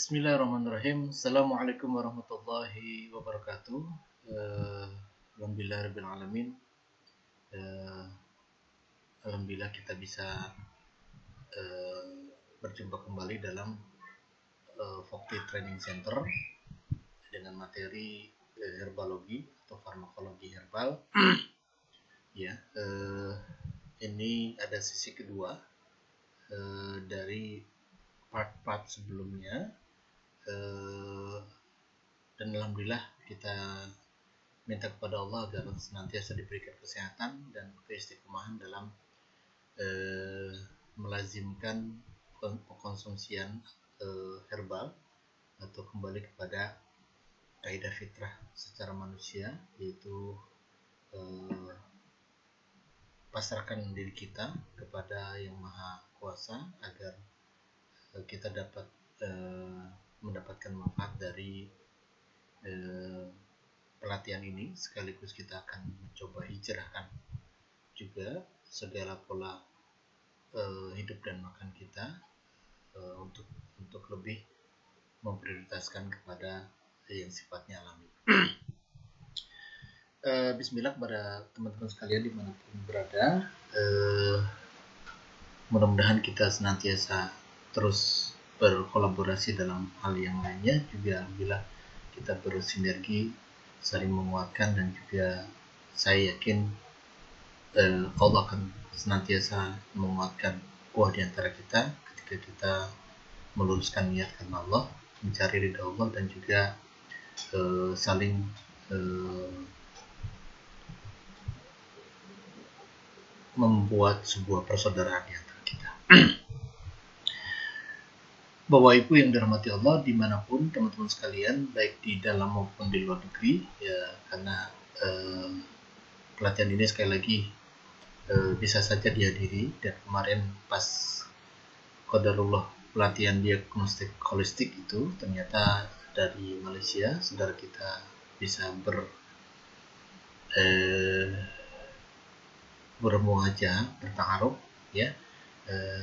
Bismillahirrahmanirrahim. Assalamualaikum warahmatullahi wabarakatuh. Alhamdulillahirrahmanirrahim. Alhamdulillah kita bisa berjumpa kembali dalam Vokti Training Center dengan materi herbalogi atau farmakologi herbal. Ya, ini ada sesi kedua dari part-part sebelumnya. Dan alhamdulillah kita minta kepada Allah agar senantiasa diberikan kesehatan dan keistiqomahan dalam melazimkan pengkonsumsian herbal atau kembali kepada kaidah fitrah secara manusia, yaitu pasrahkan diri kita kepada Yang Maha Kuasa agar kita dapat mendapatkan manfaat dari pelatihan ini. Sekaligus kita akan mencoba hijrahkan juga segala pola hidup dan makan kita untuk lebih memprioritaskan kepada yang sifatnya alami. Bismillah kepada teman-teman sekalian dimanapun berada. Mudah-mudahan kita senantiasa terus berkolaborasi dalam hal yang lainnya, juga alhamdulillah kita bersinergi saling menguatkan, dan juga saya yakin Allah akan senantiasa menguatkan kuah di antara kita ketika kita meluruskan niat karena Allah, mencari ridha Allah, dan juga saling membuat sebuah persaudaraan di antara kita. Bapak Ibu yang dirahmati Allah dimanapun teman-teman sekalian, baik di dalam maupun di luar negeri, ya, karena pelatihan ini sekali lagi bisa saja dihadiri, dan kemarin pas qadarullah pelatihan diagnostik holistik itu ternyata dari Malaysia saudara kita bisa bermuajah, bertaaruf ya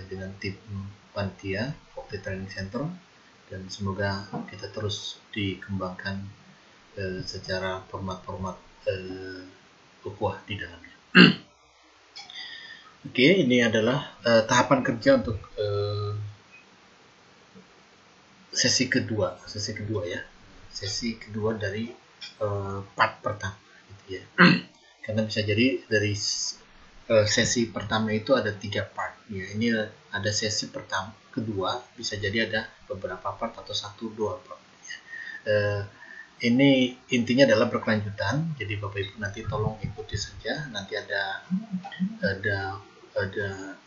dengan tim panitia Vokti Training Center, dan semoga kita terus dikembangkan secara format-format ukhuwah di dalamnya. Oke, ini adalah tahapan kerja untuk sesi kedua ya, sesi kedua dari part pertama gitu ya. Karena bisa jadi dari sesi pertama itu ada 3 part ya. Ini ada sesi pertama, kedua, bisa jadi ada beberapa part atau 1-2 part ya. Ini intinya adalah berkelanjutan. Jadi Bapak Ibu nanti tolong ikuti saja. Nanti ada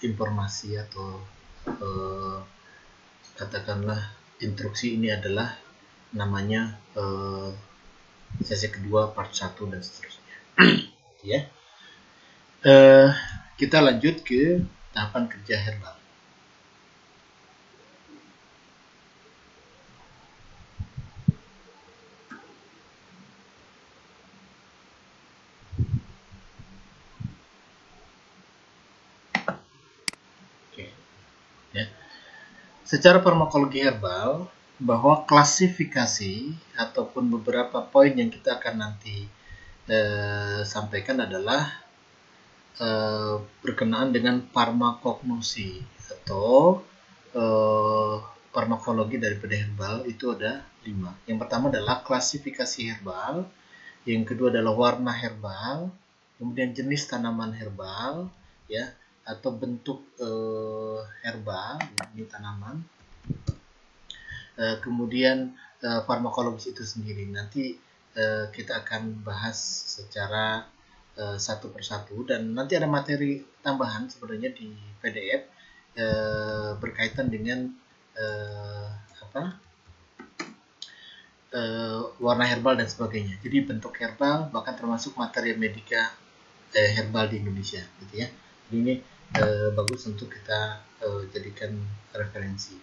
informasi atau katakanlah instruksi. Ini adalah namanya sesi kedua part 1 dan seterusnya ya. Kita lanjut ke tahapan kerja herbal. Oke. Ya. Secara farmakologi herbal, bahwa klasifikasi ataupun beberapa poin yang kita akan nanti sampaikan adalah berkenaan dengan farmakognosi atau farmakologi daripada herbal. Itu ada 5. Yang pertama adalah klasifikasi herbal, yang kedua adalah warna herbal, kemudian jenis tanaman herbal ya, atau bentuk herbal ini tanaman, kemudian farmakologis itu sendiri. Nanti kita akan bahas secara satu persatu, dan nanti ada materi tambahan sebenarnya di PDF berkaitan dengan warna herbal dan sebagainya. Jadi bentuk herbal, bahkan termasuk materi medika herbal di Indonesia gitu ya. Jadi ini bagus untuk kita jadikan referensi.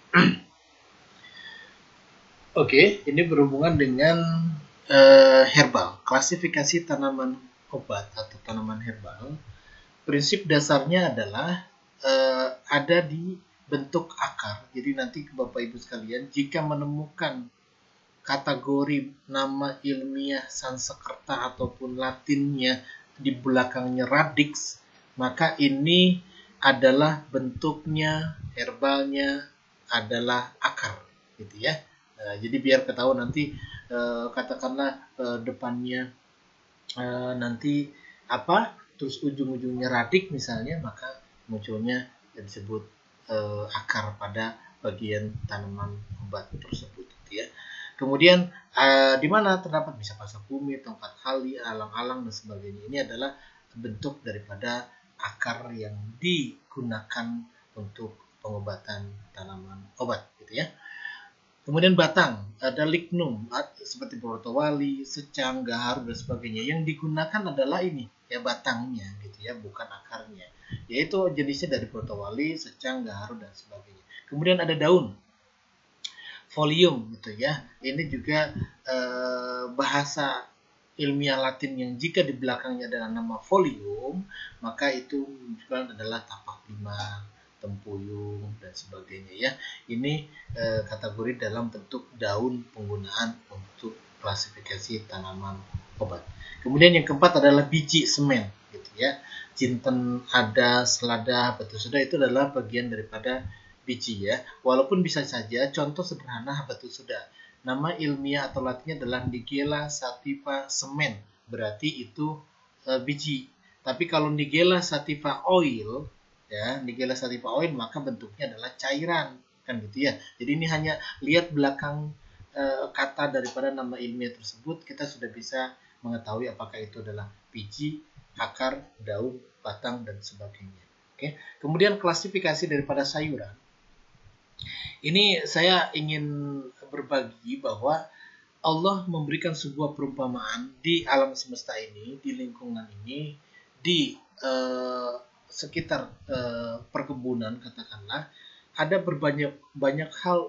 Oke, ini berhubungan dengan herbal, klasifikasi tanaman obat atau tanaman herbal. Prinsip dasarnya adalah ada di bentuk akar. Jadi nanti Bapak Ibu sekalian, jika menemukan kategori nama ilmiah Sanskerta ataupun Latinnya di belakangnya radix, maka ini adalah bentuknya, herbalnya adalah akar, gitu ya. Jadi biar ketahuan nanti katakanlah depannya nanti apa, terus ujung-ujungnya radik misalnya, maka munculnya yang disebut akar pada bagian tanaman obat tersebut, gitu ya. Kemudian di mana terdapat bisa pasak bumi, tongkat kali, alang-alang dan sebagainya. Ini adalah bentuk daripada akar yang digunakan untuk pengobatan tanaman obat, gitu ya. Kemudian batang, ada lignum, seperti portowali, secang, gaharu dan sebagainya. Yang digunakan adalah ini, ya batangnya, gitu ya, bukan akarnya. Yaitu jenisnya dari portowali, secang, gaharu dan sebagainya. Kemudian ada daun, folium, gitu ya. Ini juga bahasa ilmiah Latin yang jika di belakangnya adalah nama folium, maka itu menunjukkan adalah tapak lima, tempuyung dan sebagainya ya. Ini kategori dalam bentuk daun penggunaan untuk klasifikasi tanaman obat. Kemudian yang keempat adalah biji semen, gitu ya. Jinten, ada, selada, batu soda itu adalah bagian daripada biji ya. Walaupun bisa saja contoh sederhana batu soda. Nama ilmiah atau latinnya adalah Nigella sativa semen. Berarti itu biji. Tapi kalau Nigella sativa oil, ya, Nigella sativa oil, maka bentuknya adalah cairan, kan gitu ya. Jadi ini hanya lihat belakang kata daripada nama ilmiah tersebut, kita sudah bisa mengetahui apakah itu adalah biji, akar, daun, batang dan sebagainya. Oke. Kemudian klasifikasi daripada sayuran. Ini saya ingin berbagi bahwa Allah memberikan sebuah perumpamaan di alam semesta ini, di lingkungan ini, di sekitar perkebunan katakanlah, ada banyak hal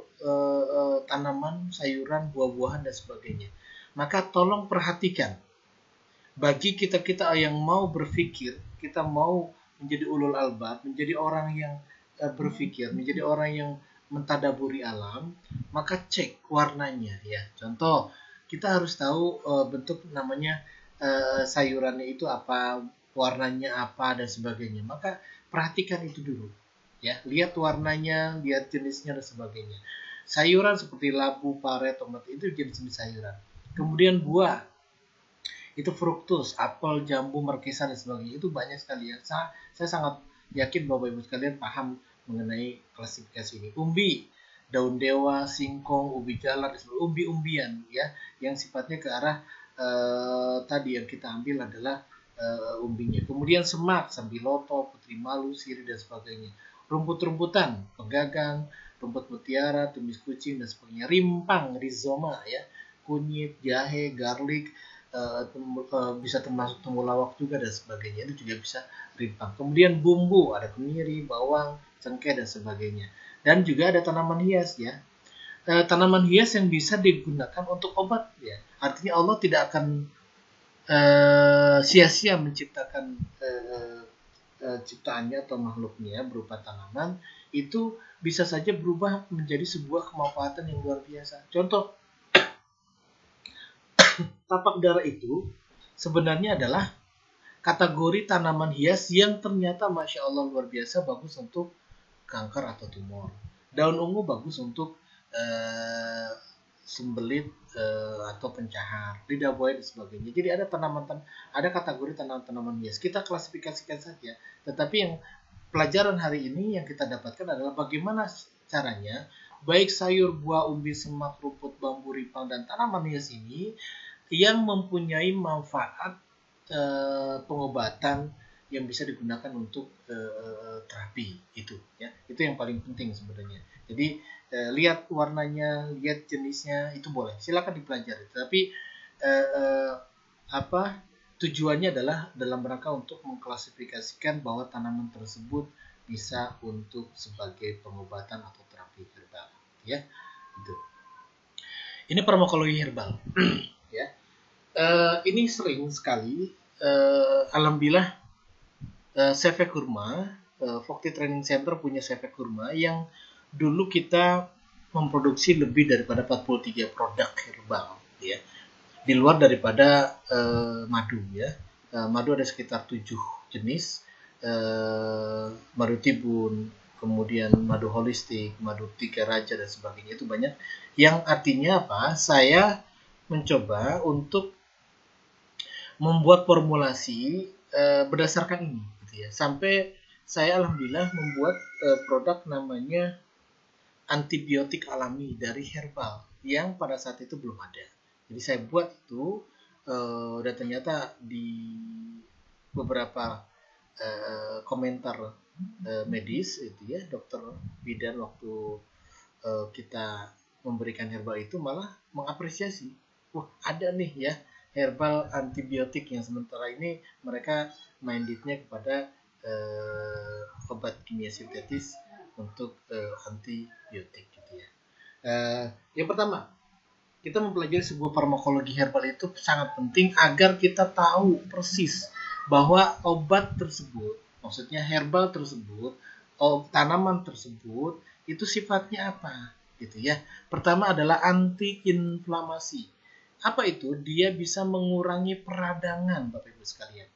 tanaman, sayuran, buah-buahan dan sebagainya. Maka tolong perhatikan, bagi kita yang mau berpikir, kita mau menjadi ulul albab, menjadi orang yang berpikir, menjadi orang yang mentadaburi alam, maka cek warnanya ya. Contoh, kita harus tahu bentuk namanya sayurannya itu apa, warnanya apa dan sebagainya. Maka perhatikan itu dulu ya, lihat warnanya, lihat jenisnya dan sebagainya. Sayuran seperti labu, pare, tomat itu jenis-jenis sayuran. Kemudian buah itu fruktus, apel, jambu, markisa dan sebagainya, itu banyak sekali ya. Saya sangat yakin Bapak Ibu sekalian paham mengenai klasifikasi ini. Umbi, daun dewa, singkong, ubi jalar, umbi-umbian ya, yang sifatnya ke arah tadi yang kita ambil adalah umbinya. Kemudian semak, sambiloto, putri malu, sirih dan sebagainya. Rumput-rumputan, penggagang, rumput mutiara, tumis kucing dan sebagainya. Rimpang, rizoma ya, kunyit, jahe, garlic, bisa termasuk temulawak juga dan sebagainya, itu juga bisa rimpang. Kemudian bumbu, ada kemiri, bawang, cengkeh dan sebagainya. Dan juga ada tanaman hias ya. Tanaman hias yang bisa digunakan untuk obat ya. Artinya Allah tidak akan sia-sia menciptakan ciptaannya atau makhluknya berupa tanaman, itu bisa saja berubah menjadi sebuah kemanfaatan yang luar biasa. Contoh, tapak darah itu sebenarnya adalah kategori tanaman hias yang ternyata Masya Allah luar biasa bagus untuk kanker atau tumor. Daun ungu bagus untuk sembelit atau pencahar, lidah buaya dan sebagainya. Jadi ada kategori tanaman hias. Kita klasifikasikan saja. Tetapi yang pelajaran hari ini yang kita dapatkan adalah bagaimana caranya baik sayur, buah, umbi, semak, rumput, bambu, ripang dan tanaman hias ini yang mempunyai manfaat pengobatan yang bisa digunakan untuk terapi itu ya. Itu yang paling penting sebenarnya. Jadi lihat warnanya, lihat jenisnya, itu boleh, silakan dipelajari. Tapi tujuannya adalah dalam rangka untuk mengklasifikasikan bahwa tanaman tersebut bisa untuk sebagai pengobatan atau terapi herbal ya. Itu. Ini farmakologi herbal. Ya. Ini sering sekali alhamdulillah Sefek Kurma Vokti Training Center punya CV kurma yang dulu kita memproduksi lebih daripada 43 produk herbal ya. Di luar daripada madu ya. Madu ada sekitar 7 jenis. Madu tibun, kemudian madu holistik, madu tiga raja dan sebagainya, itu banyak. Yang artinya apa? Saya mencoba untuk membuat formulasi berdasarkan ini gitu ya. Sampai saya alhamdulillah membuat produk namanya antibiotik alami dari herbal yang pada saat itu belum ada. Jadi saya buat itu dan ternyata di beberapa komentar medis itu ya, dokter bidan waktu kita memberikan herbal itu malah mengapresiasi, wah ada nih ya herbal antibiotik yang sementara ini mereka mindednya kepada obat kimia sintetis untuk antibiotik gitu ya. Yang pertama, kita mempelajari sebuah farmakologi herbal itu sangat penting agar kita tahu persis bahwa obat tersebut, maksudnya herbal tersebut, tanaman tersebut itu sifatnya apa gitu ya. Pertama adalah anti-inflamasi. Apa itu? Dia bisa mengurangi peradangan, Bapak Ibu sekalian.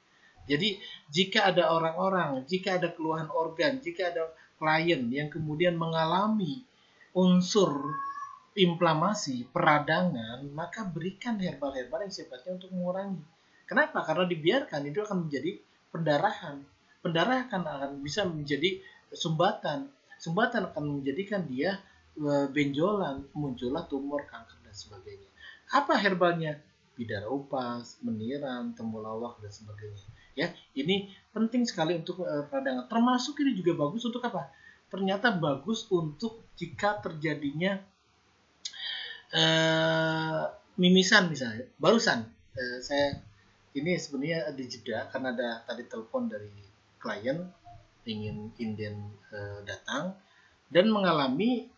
Jadi jika ada jika ada keluhan organ, jika ada klien yang kemudian mengalami unsur inflamasi, peradangan, maka berikan herbal-herbal yang sifatnya untuk mengurangi. Kenapa? Karena dibiarkan itu akan menjadi pendarahan. Pendarahan akan bisa menjadi sumbatan. Sumbatan akan menjadikan dia benjolan, muncullah tumor, kanker dan sebagainya. Apa herbalnya? Bidara upas, meniran, temulawak dan sebagainya. Ya, ini penting sekali untuk peradangan. Termasuk ini juga bagus untuk apa? Ternyata bagus untuk jika terjadinya mimisan misalnya. Barusan saya ini sebenarnya di jeda karena ada tadi telepon dari klien ingin inden datang dan mengalami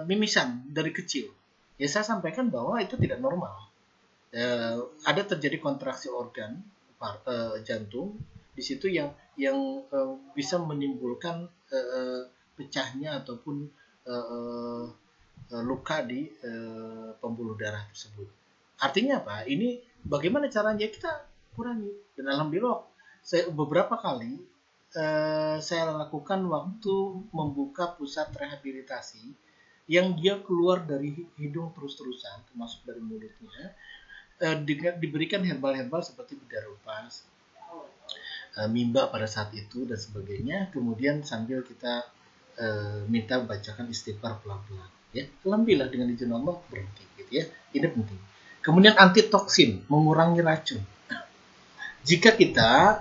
mimisan dari kecil. Ya saya sampaikan bahwa itu tidak normal. Ada terjadi kontraksi organ jantung di situ yang bisa menimbulkan pecahnya ataupun luka di pembuluh darah tersebut. Artinya apa? Ini bagaimana caranya kita kurangi. Dan alhamdulillah saya beberapa kali saya lakukan waktu membuka pusat rehabilitasi yang dia keluar dari hidung terus-terusan, termasuk dari mulutnya, diberikan herbal-herbal seperti bidara upas, mimba pada saat itu dan sebagainya. Kemudian sambil kita minta bacakan istighfar pelan-pelan. Ya, alhamdulillah dengan izin Allah berhenti gitu ya. Ini penting. Kemudian antitoksin, mengurangi racun. Jika kita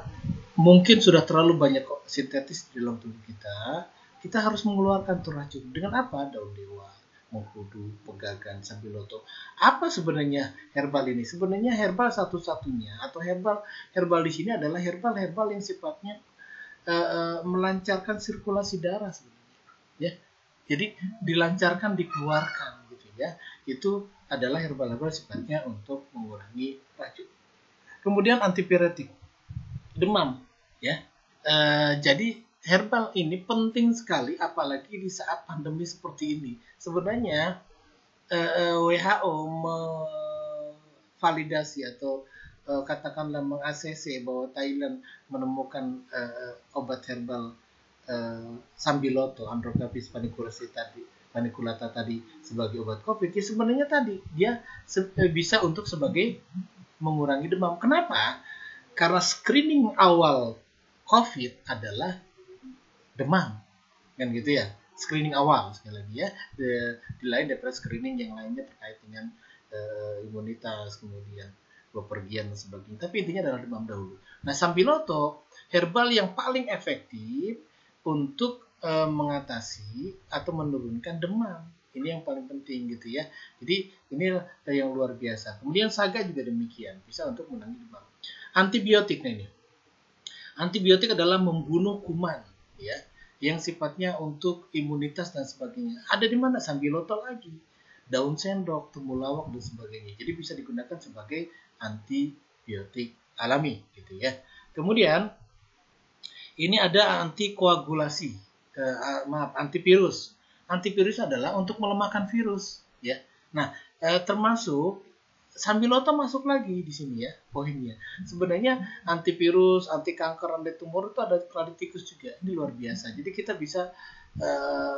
mungkin sudah terlalu banyak sintetis di dalam tubuh kita, kita harus mengeluarkan tuh racun. Dengan apa? Daun dewa, mengkudu, pegagan, sambiloto. Apa sebenarnya herbal ini? Sebenarnya herbal satu-satunya atau herbal di sini adalah herbal yang sifatnya melancarkan sirkulasi darah sebenarnya. Ya. Jadi dilancarkan, dikeluarkan gitu ya. Itu adalah herbal-herbal sifatnya untuk mengurangi racun. Kemudian antipiretik, demam ya. Jadi herbal ini penting sekali apalagi di saat pandemi seperti ini. Sebenarnya WHO memvalidasi atau katakanlah meng-ACC bahwa Thailand menemukan obat herbal sambiloto, Androcapis paniculata tadi sebagai obat COVID. Ya sebenarnya tadi dia bisa untuk sebagai mengurangi demam. Kenapa? Karena screening awal COVID adalah demam, kan gitu ya. Screening awal sekali lagi ya. Di lain daripada screening yang lainnya terkait dengan imunitas, kemudian bepergian dan sebagainya. Tapi intinya adalah demam dahulu. Nah, sambiloto herbal yang paling efektif untuk mengatasi atau menurunkan demam. Ini yang paling penting gitu ya. Jadi ini yang luar biasa. Kemudian saga juga demikian, bisa untuk menangani demam. Antibiotik ini. Antibiotik adalah membunuh kuman ya, yang sifatnya untuk imunitas dan sebagainya. Ada di mana? Sambiloto lagi. Daun sendok, temulawak dan sebagainya. Jadi bisa digunakan sebagai antibiotik alami gitu ya. Kemudian Ini ada antikoagulasi, antivirus. Antivirus adalah untuk melemahkan virus, ya. Nah, termasuk Sambiloto masuk lagi di sini ya poinnya. Sebenarnya antivirus, anti kanker, anti tumor itu ada kladitikus juga. Ini luar biasa. Jadi kita bisa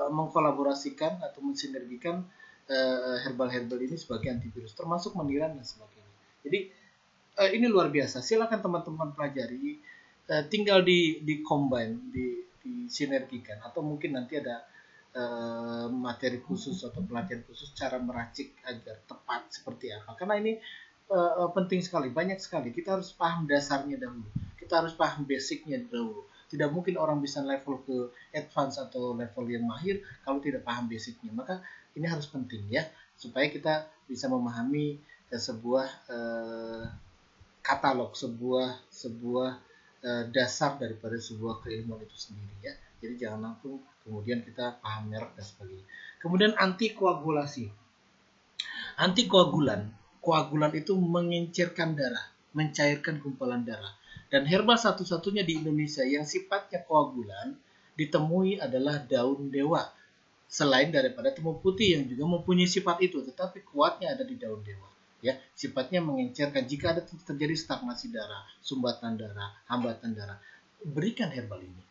mengkolaborasikan atau mensinergikan herbal-herbal ini sebagai antivirus, termasuk meniran dan sebagainya. Jadi ini luar biasa. Silakan teman-teman pelajari. Tinggal di combine, disinergikan, atau mungkin nanti ada materi khusus atau pelatihan khusus cara meracik agar tepat seperti apa. Karena ini penting sekali, banyak sekali. Kita harus paham dasarnya dahulu. Kita harus paham basicnya dahulu. Tidak mungkin orang bisa level ke advance atau level yang mahir kalau tidak paham basicnya. Maka ini harus penting ya, supaya kita bisa memahami sebuah katalog, sebuah dasar daripada sebuah keilmuan itu sendiri ya. Jadi jangan langsung kemudian kita paham merek dan sebagainya. Kemudian antikoagulasi. Antikoagulan, koagulan itu mengencirkan darah, mencairkan gumpalan darah. Dan herbal satu-satunya di Indonesia yang sifatnya koagulan ditemui adalah daun dewa. Selain daripada temu putih yang juga mempunyai sifat itu, tetapi kuatnya ada di daun dewa. Ya, sifatnya mengencerkan. Jika ada terjadi stagnasi darah, sumbatan darah, hambatan darah, berikan herbal ini.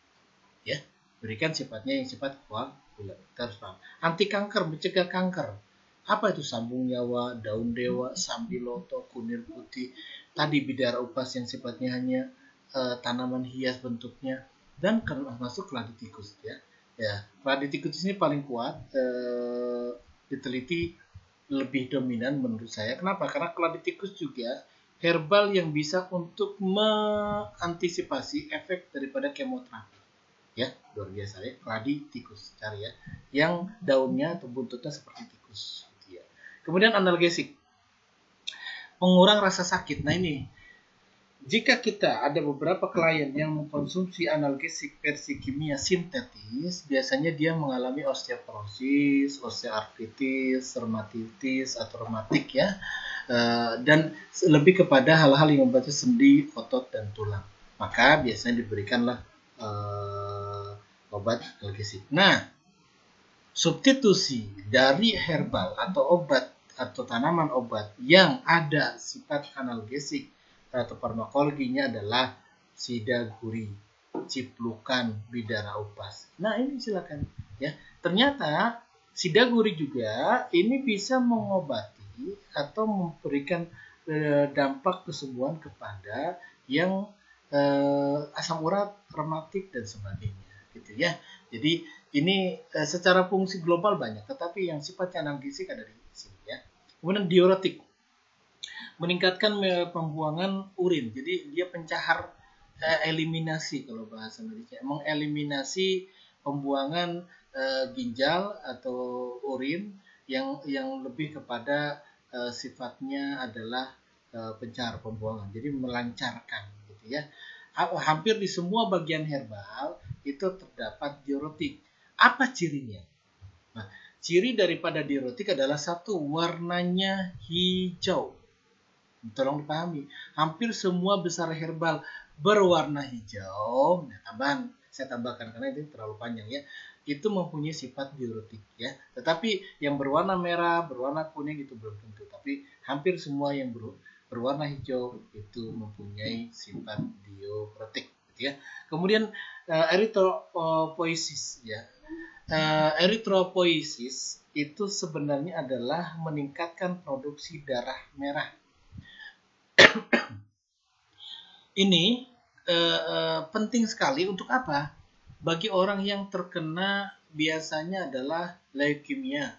Ya, berikan sifatnya yang sifat koagulan. Kita harus paham. Anti kanker, mencegah kanker. Apa itu? Sambung nyawa, daun dewa, sambiloto, kunir putih, tadi bidara upas yang sifatnya hanya tanaman hias bentuknya, dan masuk kladitikus ya. Ya, kladitikus ini paling kuat, diteliti lebih dominan menurut saya. Kenapa? Karena kladitikus juga herbal yang bisa untuk mengantisipasi efek daripada kemoterapi. Ya, luar biasa ya, kladitikus cari ya, yang daunnya atau buntutnya seperti tikus gitu ya. Kemudian analgesik, pengurang rasa sakit. Nah ini, jika kita ada beberapa klien yang mengkonsumsi analgesik versi kimia sintetis, biasanya dia mengalami osteoporosis, osteoartritis, rheumatitis atau rheumatik ya, dan lebih kepada hal-hal yang membantu sendi, otot dan tulang. Maka biasanya diberikanlah obat analgesik. Nah, substitusi dari herbal atau obat atau tanaman obat yang ada sifat analgesik atau farmakologinya adalah sidaguri, ciplukan, bidara upas. Nah ini silakan ya. Ternyata sidaguri juga ini bisa mengobati atau memberikan dampak kesembuhan kepada yang asam urat, rematik dan sebagainya gitu ya. Jadi ini secara fungsi global banyak, tetapi yang sifatnya analgesik ada di sini ya. Kemudian diuretik, meningkatkan pembuangan urin. Jadi dia pencahar, eliminasi kalau bahasa medisnya, mengeliminasi pembuangan ginjal atau urin yang lebih kepada sifatnya adalah pencahar pembuangan. Jadi melancarkan gitu ya. Hampir di semua bagian herbal itu terdapat diuretik. Apa cirinya? Nah, ciri daripada diuretik adalah satu, warnanya hijau. Tolong dipahami, hampir semua besar herbal berwarna hijau. Nah, saya tambahkan karena ini terlalu panjang ya. Itu mempunyai sifat diuretik ya. Tetapi yang berwarna merah, berwarna kuning itu belum tentu. Tapi hampir semua yang berwarna hijau itu mempunyai sifat diuretik gitu ya. Kemudian erythropoiesis ya. Erythropoiesis itu sebenarnya adalah meningkatkan produksi darah merah. Ini penting sekali untuk apa? Bagi orang yang terkena biasanya adalah leukemia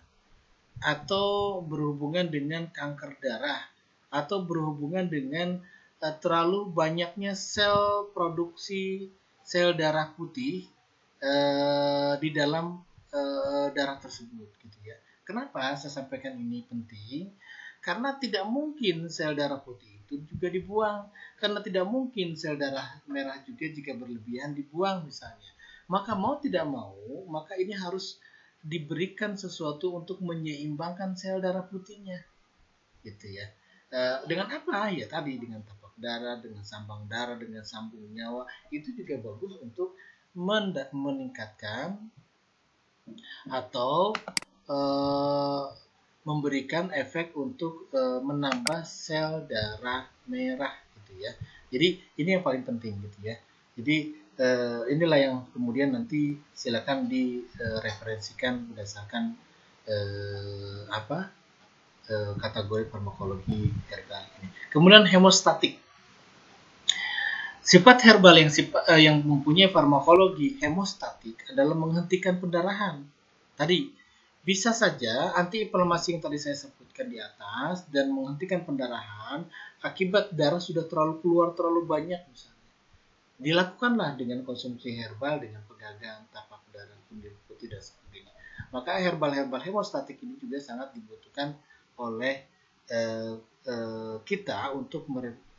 atau berhubungan dengan kanker darah atau berhubungan dengan terlalu banyaknya sel produksi sel darah putih di dalam darah tersebut gitu ya. Kenapa saya sampaikan ini penting? Karena tidak mungkin sel darah putih itu juga dibuang. Karena tidak mungkin sel darah merah juga jika berlebihan dibuang misalnya. Maka mau tidak mau, maka ini harus diberikan sesuatu untuk menyeimbangkan sel darah putihnya. Gitu ya. Dengan apa? Ya tadi dengan tapak darah, dengan sambang darah, dengan sambung nyawa, itu juga bagus untuk meningkatkan atau memberikan efek untuk menambah sel darah merah gitu ya. Jadi ini yang paling penting gitu ya. Jadi inilah yang kemudian nanti silakan direferensikan berdasarkan kategori farmakologi herbal ini. Kemudian hemostatik. Sifat herbal yang mempunyai farmakologi hemostatik adalah menghentikan pendarahan. Tadi bisa saja antiinflamasi yang tadi saya sebutkan di atas dan menghentikan pendarahan akibat darah sudah keluar terlalu banyak misalnya. Dilakukanlah dengan konsumsi herbal, dengan pegagan, tapak darah, kundir putih dan sebagainya. Maka herbal hemostatik ini juga sangat dibutuhkan oleh kita untuk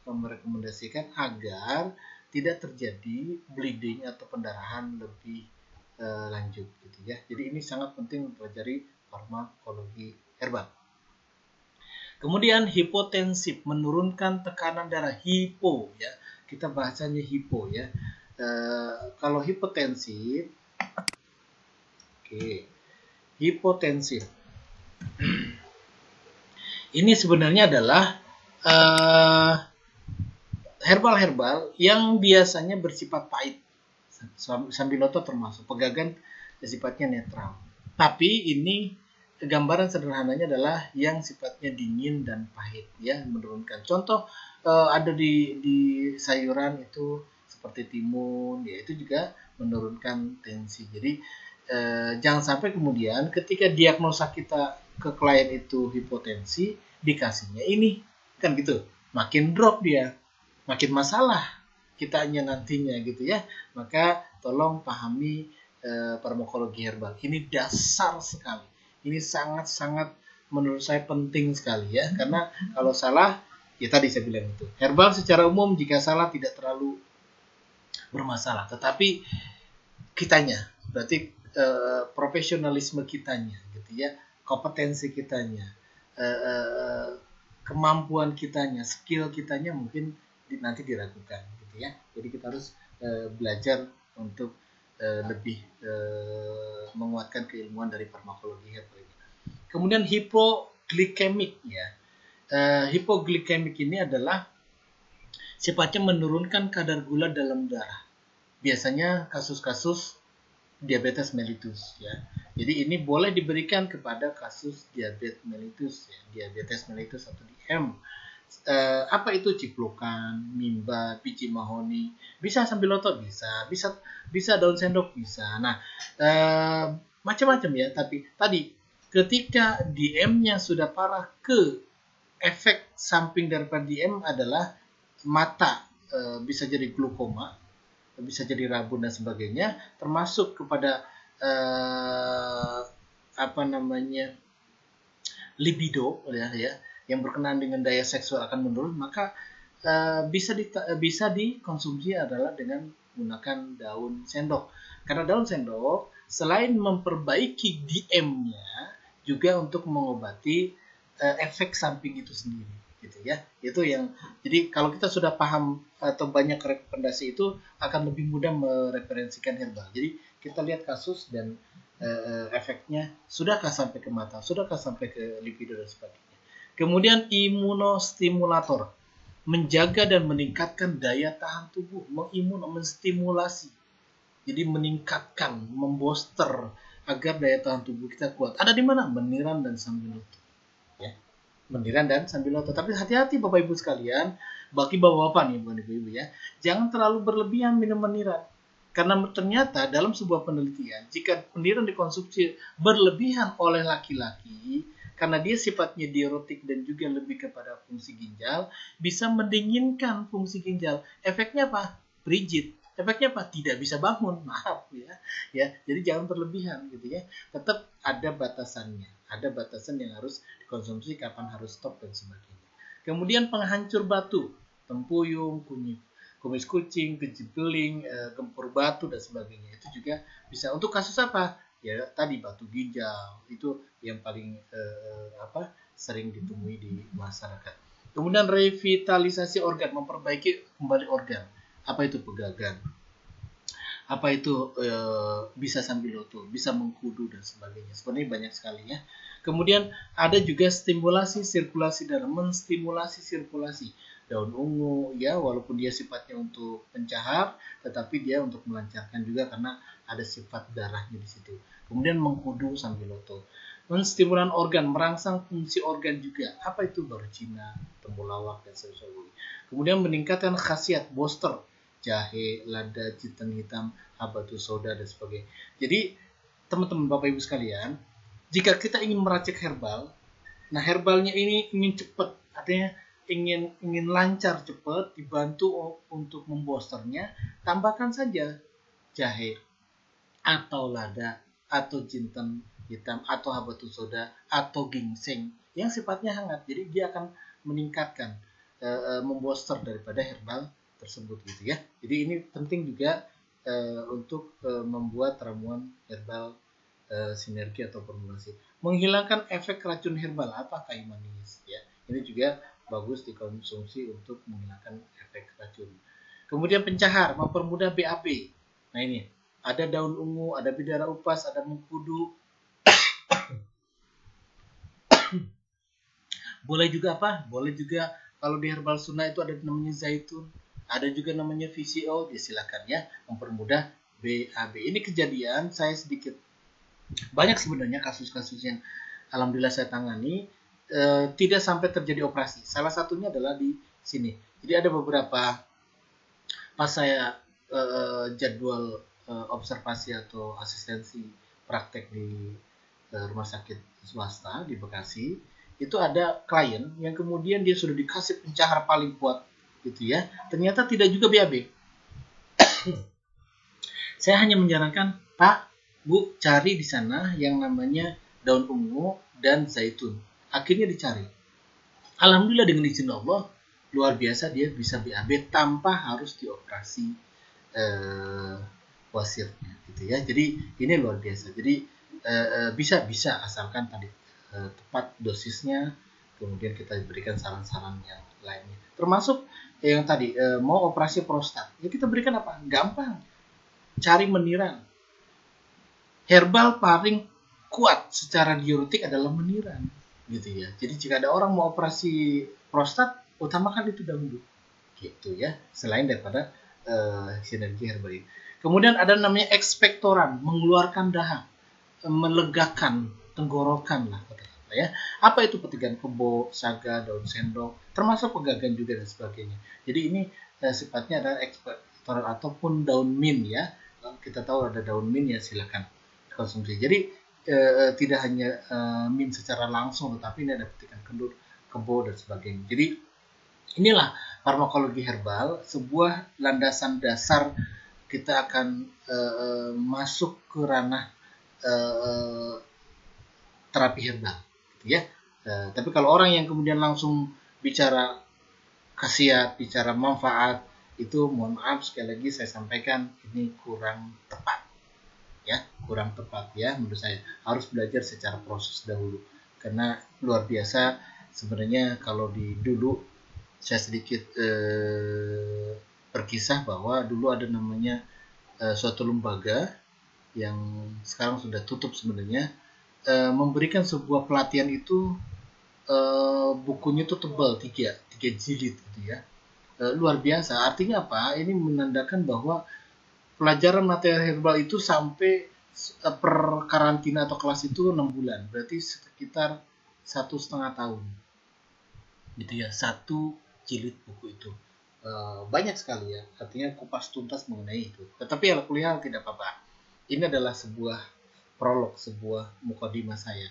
merekomendasikan agar tidak terjadi bleeding atau pendarahan lebih lanjut gitu ya. Jadi ini sangat penting mempelajari farmakologi herbal. Kemudian hipotensif, menurunkan tekanan darah, hipo ya. Kita bahasanya hipo ya. Kalau hipotensif, hipotensif. Ini sebenarnya adalah herbal-herbal yang biasanya bersifat pahit. Sambiloto termasuk, pegagan sifatnya netral. Tapi ini gambaran sederhananya adalah yang sifatnya dingin dan pahit ya, menurunkan. Contoh ada di sayuran itu seperti timun, ya itu juga menurunkan tensi. Jadi jangan sampai kemudian ketika diagnosa kita ke klien itu hipotensi, dikasihnya ini kan gitu, makin drop dia, makin masalah kitanya nantinya gitu ya. Maka tolong pahami farmakologi herbal ini dasar sekali, ini sangat-sangat menurut saya penting sekali ya, karena kalau salah ya tadi saya bilang itu, herbal secara umum jika salah tidak terlalu bermasalah, tetapi kitanya berarti profesionalisme kitanya gitu ya, kompetensi kitanya, kemampuan kitanya, skill kitanya mungkin nanti diragukan gitu ya. Jadi kita harus belajar untuk lebih menguatkan keilmuan dari farmakologi herbal ini. Kemudian hipoglikemik ya. Hipoglikemik ini adalah sifatnya menurunkan kadar gula dalam darah. Biasanya kasus-kasus diabetes mellitus ya. Jadi ini boleh diberikan kepada kasus diabetes mellitus ya, diabetes mellitus atau DM. Apa itu ciplukan, mimba, biji mahoni, bisa sambiloto bisa daun sendok bisa. Nah, macam-macam ya, tapi tadi ketika DM-nya sudah parah, efek samping daripada DM adalah mata, bisa jadi glukoma, bisa jadi rabun dan sebagainya, termasuk kepada libido ya, yang berkenaan dengan daya seksual akan menurun, maka bisa dikonsumsi adalah dengan menggunakan daun sendok. Karena daun sendok selain memperbaiki DM-nya juga untuk mengobati efek samping itu sendiri gitu ya. Itu yang, jadi kalau kita sudah paham atau banyak rekomendasi itu akan lebih mudah mereferensikan herbal. Jadi kita lihat kasus dan efeknya, sudahkah sampai ke mata, sudahkah sampai ke libido dan sebagainya. Kemudian imunostimulator, menjaga dan meningkatkan daya tahan tubuh, menstimulasi. Jadi meningkatkan, membooster agar daya tahan tubuh kita kuat. Ada di mana? Meniran dan sambiloto. Ya. Meniran dan sambiloto. Tapi hati-hati Bapak Ibu sekalian, bagi bapak-bapak nih, bukan ibu-ibu ya, jangan terlalu berlebihan minum meniran. Karena ternyata dalam sebuah penelitian, jika meniran dikonsumsi berlebihan oleh laki-laki, karena dia sifatnya diuretik dan juga lebih kepada fungsi ginjal, bisa mendinginkan fungsi ginjal. Efeknya apa? Rigid. Efeknya apa? Tidak bisa bangun. Maaf ya. Jadi jangan berlebihan gitu ya. Tetap ada batasannya. Ada batasan yang harus dikonsumsi, kapan harus stop dan sebagainya. Kemudian penghancur batu, tempuyung, kumis kucing, kejibeling, gempur batu dan sebagainya. Itu juga bisa untuk kasus apa? Ya tadi batu ginjal itu yang paling sering ditemui di masyarakat. Kemudian revitalisasi organ, memperbaiki kembali organ. Apa itu pegagan? Apa itu bisa sambiloto, bisa mengkudu dan sebagainya. Sebenarnya banyak sekali ya. Kemudian ada juga stimulasi sirkulasi darah, menstimulasi sirkulasi. Daun ungu ya, walaupun dia sifatnya untuk pencahar, tetapi dia untuk melancarkan juga karena ada sifat darahnya di situ. Kemudian mengkudu sambiloto. Menstimulan organ, merangsang fungsi organ juga. Apa itu? Bercina, temulawak dan sebagainya. Kemudian meningkatkan khasiat, booster, jahe, lada, jinten hitam, habatus soda dan sebagainya. Jadi teman-teman Bapak Ibu sekalian, jika kita ingin meracik herbal, nah herbalnya ini ingin cepat, artinya ingin lancar cepat, dibantu untuk memboosternya, tambahkan saja jahe atau lada atau jinten hitam atau habatus soda atau ginseng yang sifatnya hangat. Jadi dia akan meningkatkan membooster daripada herbal tersebut gitu ya. Jadi ini penting juga untuk membuat ramuan herbal sinergi atau formulasi. Menghilangkan efek racun herbal, apa kayu manis ya. Ini juga bagus dikonsumsi untuk menghilangkan efek racun. Kemudian pencahar, mempermudah BAB. Nah ini, ada daun ungu, ada bidara upas, ada mengkudu. Boleh juga apa? Boleh juga kalau di herbal sunnah itu ada namanya zaitun, ada juga namanya VCO, silakan ya, mempermudah BAB. Ini kejadian saya sedikit banyak sebenarnya kasus-kasus yang alhamdulillah saya tangani tidak sampai terjadi operasi. Salah satunya adalah di sini. Jadi ada beberapa pas saya jadwal observasi atau asistensi praktek di rumah sakit swasta di Bekasi, itu ada klien yang kemudian dia sudah dikasih pencahar paling kuat gitu ya, ternyata tidak juga BAB. Saya hanya menyarankan, Pak, Bu, cari di sana yang namanya daun ungu dan zaitun. Akhirnya dicari. Alhamdulillah dengan izin Allah, luar biasa dia bisa BAB tanpa harus dioperasi wasirnya gitu ya. Jadi ini luar biasa. Jadi bisa asalkan tadi tepat dosisnya, kemudian kita berikan saran-saran yang lainnya. Termasuk yang tadi mau operasi prostat, ya kita berikan apa? Gampang. Cari meniran. Herbal paling kuat secara diuretik adalah meniran, gitu ya. Jadi jika ada orang mau operasi prostat, utamakan itu dahulu, gitu ya. Selain daripada sinergi herbal ini. Kemudian ada namanya ekspektoran, mengeluarkan dahak, melegakan tenggorokan lah kata-kata ya. Apa itu petigan kebo, saga, daun sendok, termasuk pegagan juga dan sebagainya. Jadi ini sifatnya adalah ekspektoran ataupun daun mint ya. Kita tahu ada daun mint ya, silakan konsumsi. Jadi tidak hanya mint secara langsung, tetapi ini ada petikan kendur, kebo dan sebagainya. Jadi inilah farmakologi herbal, sebuah landasan dasar kita akan masuk ke ranah terapi herbal, gitu ya. Tapi kalau orang yang kemudian langsung bicara khasiat, bicara manfaat, itu mohon maaf sekali lagi saya sampaikan ini kurang tepat, ya, kurang tepat ya menurut saya. Harus belajar secara proses dahulu, karena luar biasa sebenarnya. Kalau di dulu saya sedikit berkisah bahwa dulu ada namanya suatu lembaga yang sekarang sudah tutup sebenarnya, memberikan sebuah pelatihan itu bukunya itu tebal, tiga jilid gitu ya. Luar biasa, artinya apa? Ini menandakan bahwa pelajaran materi herbal itu sampai per karantina atau kelas itu 6 bulan, berarti sekitar 1,5 tahun gitu ya, satu jilid buku itu. Banyak sekali ya, artinya kupas tuntas mengenai itu. Tetapi ya kuliah tidak apa-apa. Ini adalah sebuah prolog, sebuah mukadimah saya.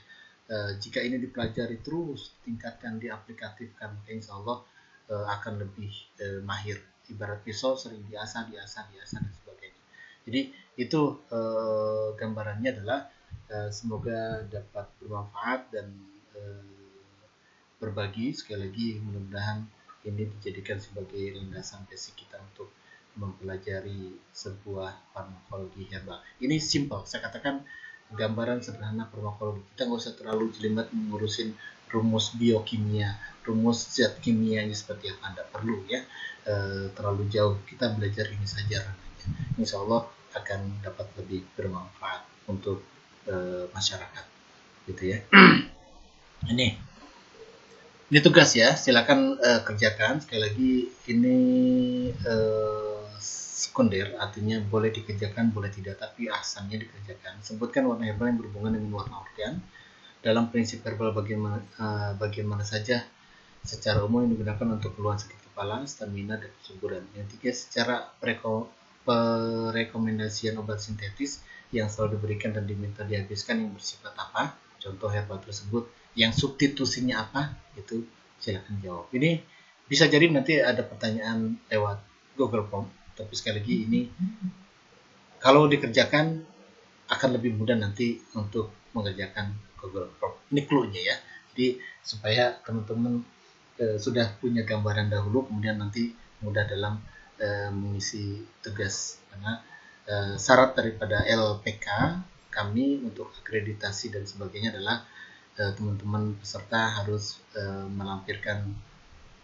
Jika ini dipelajari terus, tingkatkan, diaplikatifkan, maka insya Allah akan lebih mahir. Ibarat pisau sering diasah dan sebagainya. Jadi itu gambarannya adalah semoga dapat bermanfaat dan berbagi. Sekali lagi mudah-mudahan ini dijadikan sebagai landasan basic kita untuk mempelajari sebuah farmakologi herbal. Ini simple, saya katakan gambaran sederhana farmakologi. Kita nggak usah terlalu jelimet mengurusin rumus biokimia, rumus zat kimianya seperti apa, Anda perlu ya terlalu jauh. Kita belajar ini saja ranahnya. Insya Allah akan dapat lebih bermanfaat untuk masyarakat, gitu ya. Ini tugas ya, silakan kerjakan. Sekali lagi ini sekunder, artinya boleh dikerjakan, boleh tidak, tapi asalnya dikerjakan. Sebutkan warna herbal yang berhubungan dengan warna organ. Dalam prinsip herbal bagaimana saja secara umum yang digunakan untuk keluhan sakit kepala, stamina, dan kesuburan. Yang tiga, secara perekomendasian obat sintetis yang selalu diberikan dan diminta dihabiskan yang bersifat apa, contoh herbal tersebut, yang substitusinya apa, itu silakan jawab. Ini bisa jadi nanti ada pertanyaan lewat Google Form, tapi sekali lagi ini kalau dikerjakan akan lebih mudah nanti untuk mengerjakan Google Form. Ini clue-nya ya. Jadi supaya teman-teman sudah punya gambaran dahulu, kemudian nanti mudah dalam mengisi tugas. Karena syarat daripada LPK kami untuk akreditasi dan sebagainya adalah teman-teman peserta harus melampirkan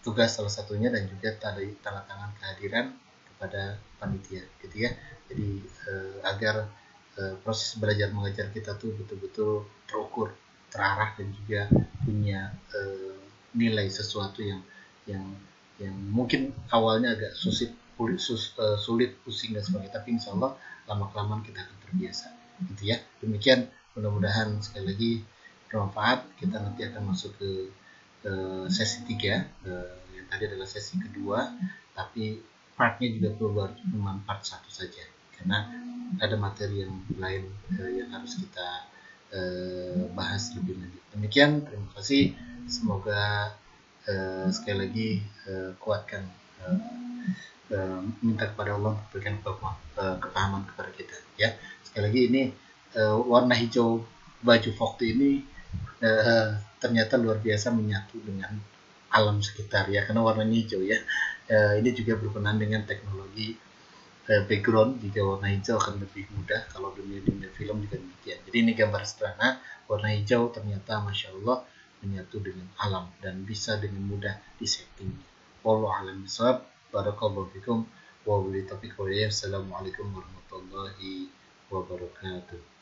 tugas salah satunya dan juga tanda tangan kehadiran kepada panitia, gitu ya. Jadi agar proses belajar mengajar kita tuh betul-betul terukur, terarah, dan juga punya nilai sesuatu yang mungkin awalnya agak sulit, pusing dan sebagainya, tapi insya Allah lama-kelamaan kita akan terbiasa, gitu ya. Demikian, mudah-mudahan sekali lagi bermanfaat. Kita nanti akan masuk ke sesi 3, yang tadi adalah sesi kedua, tapi partnya juga keluar cuma part 1 saja karena ada materi yang lain yang harus kita bahas lebih lanjut. Demikian, terima kasih. Semoga sekali lagi kuatkan, minta kepada Allah memberikan kepahaman kepada kita ya. Sekali lagi ini warna hijau baju Vokti ini ternyata luar biasa menyatu dengan alam sekitar ya, karena warnanya hijau ya. Ini juga berkenaan dengan teknologi background. Jika warna hijau akan lebih mudah, kalau dunia film juga demikian. Jadi ini gambar sederhana, warna hijau ternyata Masya Allah menyatu dengan alam dan bisa dengan mudah disetting. Wallahu a'lam bishawab. Barakallahu fikum wa billahi taufiq wal hidayah. Assalamualaikum warahmatullahi wabarakatuh.